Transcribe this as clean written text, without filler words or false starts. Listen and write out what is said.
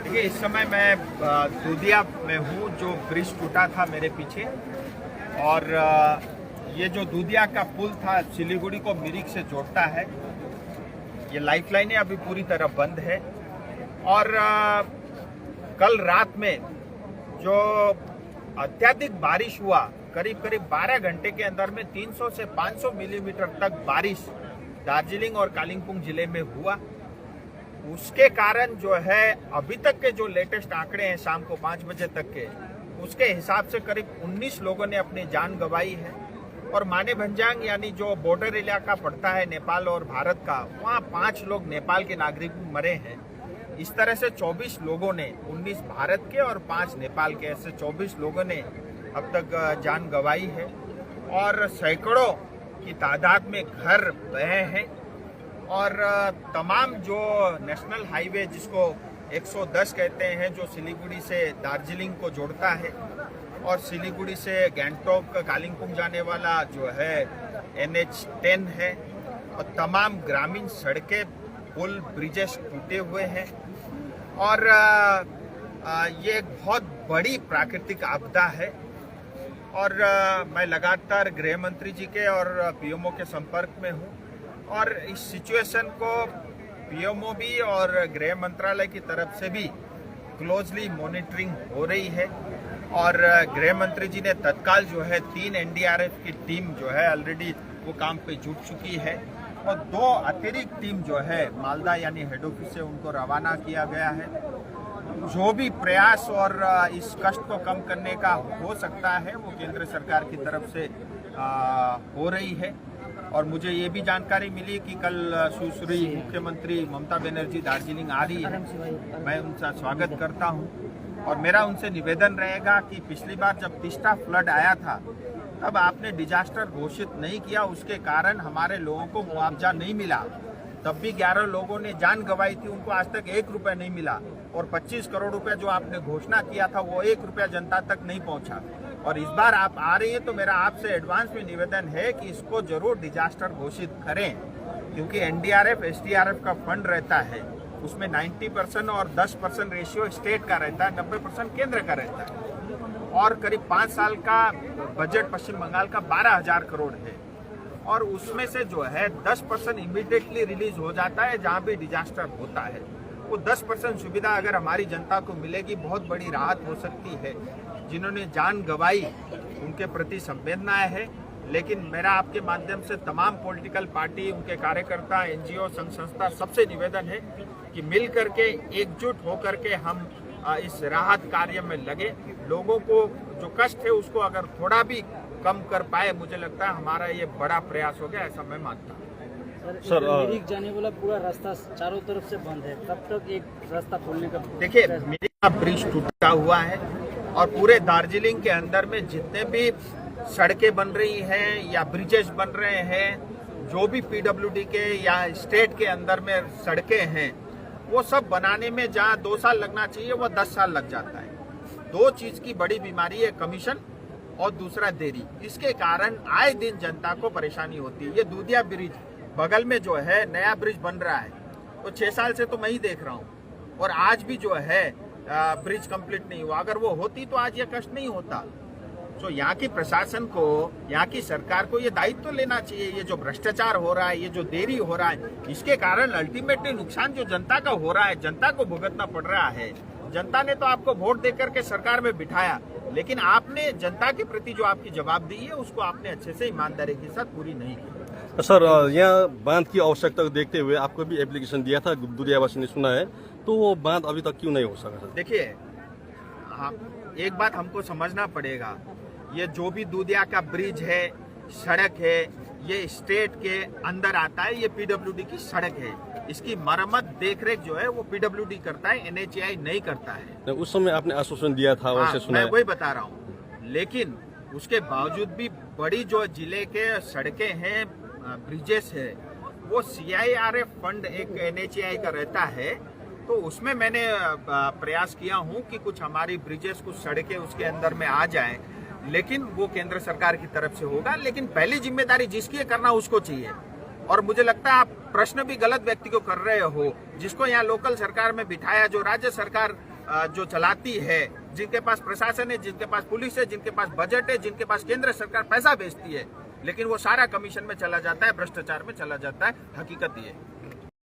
देखिए, इस समय मैं दूधिया में हूँ, जो ब्रिज टूटा था मेरे पीछे। और ये जो दूधिया का पुल था, सिलीगुड़ी को मिरिक से जोड़ता है। ये लाइफलाइनें अभी पूरी तरह बंद है। और कल रात में जो अत्यधिक बारिश हुआ, करीब करीब 12 घंटे के अंदर में 300 से 500 मिलीमीटर तक बारिश दार्जिलिंग और कालिम्पोंग जिले में हुआ। उसके कारण जो है, अभी तक के जो लेटेस्ट आंकड़े हैं शाम को 5 बजे तक के, उसके हिसाब से करीब 19 लोगों ने अपनी जान गंवाई है। और माने भंजांग यानी जो बॉर्डर इलाका पड़ता है नेपाल और भारत का, वहाँ 5 लोग नेपाल के नागरिक मरे हैं। इस तरह से 24 लोगों ने, 19 भारत के और 5 नेपाल के, ऐसे 24 लोगों ने अब तक जान गंवाई है। और सैकड़ों की तादाद में घर बहे हैं। और तमाम जो नेशनल हाईवे, जिसको 110 कहते हैं, जो सिलीगुड़ी से दार्जिलिंग को जोड़ता है, और सिलीगुड़ी से गैंगटोक कालिम्पोंग जाने वाला जो है NH10 है, और तमाम ग्रामीण सड़कें, पुल, ब्रिजेस टूटे हुए हैं। और ये एक बहुत बड़ी प्राकृतिक आपदा है। और मैं लगातार गृह मंत्री जी के और PMO के संपर्क में हूँ। और इस सिचुएशन को PMO भी और गृह मंत्रालय की तरफ से भी क्लोजली मॉनिटरिंग हो रही है। और गृह मंत्री जी ने तत्काल जो है 3 NDRF की टीम जो है ऑलरेडी वो काम पे जुट चुकी है। और 2 अतिरिक्त टीम जो है मालदा यानी हेड ऑफिस से उनको रवाना किया गया है। जो भी प्रयास और इस कष्ट को कम करने का हो सकता है, वो केंद्र सरकार की तरफ से हो रही है। और मुझे ये भी जानकारी मिली कि कल सुश्री मुख्यमंत्री ममता बनर्जी दार्जिलिंग आ रही है। मैं उनका स्वागत करता हूं। और मेरा उनसे निवेदन रहेगा कि पिछली बार जब तीस्ता फ्लड आया था, तब आपने डिजास्टर घोषित नहीं किया, उसके कारण हमारे लोगों को मुआवजा नहीं मिला। तब भी 11 लोगों ने जान गंवाई थी, उनको आज तक 1 रुपया नहीं मिला। और 25 करोड़ रुपया जो आपने घोषणा किया था, वो 1 रुपया जनता तक नहीं पहुंचा। और इस बार आप आ रही हैं, तो मेरा आपसे एडवांस में निवेदन है कि इसको जरूर डिजास्टर घोषित करें, क्योंकि NDRF SDRF का फंड रहता है, उसमें 90% और 10% रेशियो स्टेट का रहता है, 90% केंद्र का रहता है। और करीब 5 साल का बजट पश्चिम बंगाल का 12,000 करोड़ है। और उसमें से जो है 10% इमीडिएटली रिलीज हो जाता है जहां भी डिजास्टर होता है। वो 10% सुविधा अगर हमारी जनता को मिलेगी, बहुत बड़ी राहत हो सकती है। जिन्होंने जान गंवाई, उनके प्रति संवेदनाएं है। लेकिन मेरा आपके माध्यम से तमाम पॉलिटिकल पार्टी, उनके कार्यकर्ता, NGO, संघ संस्था, सबसे निवेदन है कि मिल करके, एकजुट होकर के हम इस राहत कार्य में लगे। लोगों को जो कष्ट है उसको अगर थोड़ा भी कम कर पाए, मुझे लगता है हमारा ये बड़ा प्रयास हो गया, ऐसा मैं मानता हूँ। सर, मिरिक जाने वाला पूरा रास्ता चारों तरफ से बंद है, कब तक एक रास्ता खोलने का? देखिए, मिरिक का ब्रिज टूटा हुआ है। और पूरे दार्जिलिंग के अंदर में जितने भी सड़कें बन रही हैं या ब्रिजेस बन रहे हैं, जो भी PWD के या स्टेट के अंदर में सड़कें हैं, वो सब बनाने में जहाँ 2 साल लगना चाहिए, वो 10 साल लग जाता है। 2 चीज की बड़ी बीमारी है, कमीशन और दूसरा देरी। इसके कारण आए दिन जनता को परेशानी होती है। ये दूधिया ब्रिज बगल में जो है नया ब्रिज बन रहा है, तो 6 साल से तो मैं ही देख रहा हूँ। और आज भी जो है ब्रिज कंप्लीट नहीं हुआ। अगर वो होती तो आज ये कष्ट नहीं होता। तो यहाँ की प्रशासन को, यहाँ की सरकार को ये दायित्व तो लेना चाहिए। ये जो भ्रष्टाचार हो रहा है, ये जो देरी हो रहा है, इसके कारण अल्टीमेटली नुकसान जो जनता का हो रहा है, जनता को भुगतना पड़ रहा है। जनता ने तो आपको वोट देकर के सरकार में बिठाया, लेकिन आपने जनता के प्रति जो आपकी जवाबदेही है, उसको आपने अच्छे से ईमानदारी के साथ पूरी नहीं की। सर, यहाँ बांध की आवश्यकता को देखते हुए आपको भी एप्लीकेशन दिया था, दूधियावासी ने सुना है, तो वो बांध अभी तक क्यों नहीं हो सका? सर देखिए, एक बात हमको समझना पड़ेगा, ये जो भी दूधिया का ब्रिज है, सड़क है, ये स्टेट के अंदर आता है। ये PWD की सड़क है। इसकी मरम्मत देखरेख जो है वो PWD करता है, NHAI नहीं करता है। उस समय आपने आश्वासन दिया था, वैसे सुना मैं है। वही बता रहा हूँ। लेकिन उसके बावजूद भी बड़ी जो जिले के सड़कें हैं, ब्रिजेस है, वो CIRF फंड एक NHAI का रहता है। तो उसमें मैंने प्रयास किया हूँ कि कुछ हमारी ब्रिजेस, कुछ सड़कें उसके अंदर में आ जाएं। लेकिन वो केंद्र सरकार की तरफ से होगा। लेकिन पहली जिम्मेदारी जिसकी करना उसको चाहिए। और मुझे लगता है आप प्रश्न भी गलत व्यक्ति को कर रहे हो, जिसको यहाँ लोकल सरकार में बिठाया, जो राज्य सरकार जो चलाती है, जिनके पास प्रशासन है, जिनके पास पुलिस है, जिनके पास बजट है, जिनके पास केंद्र सरकार पैसा भेजती है, लेकिन वो सारा कमीशन में चला जाता है, भ्रष्टाचार में चला जाता है। हकीकत ये है।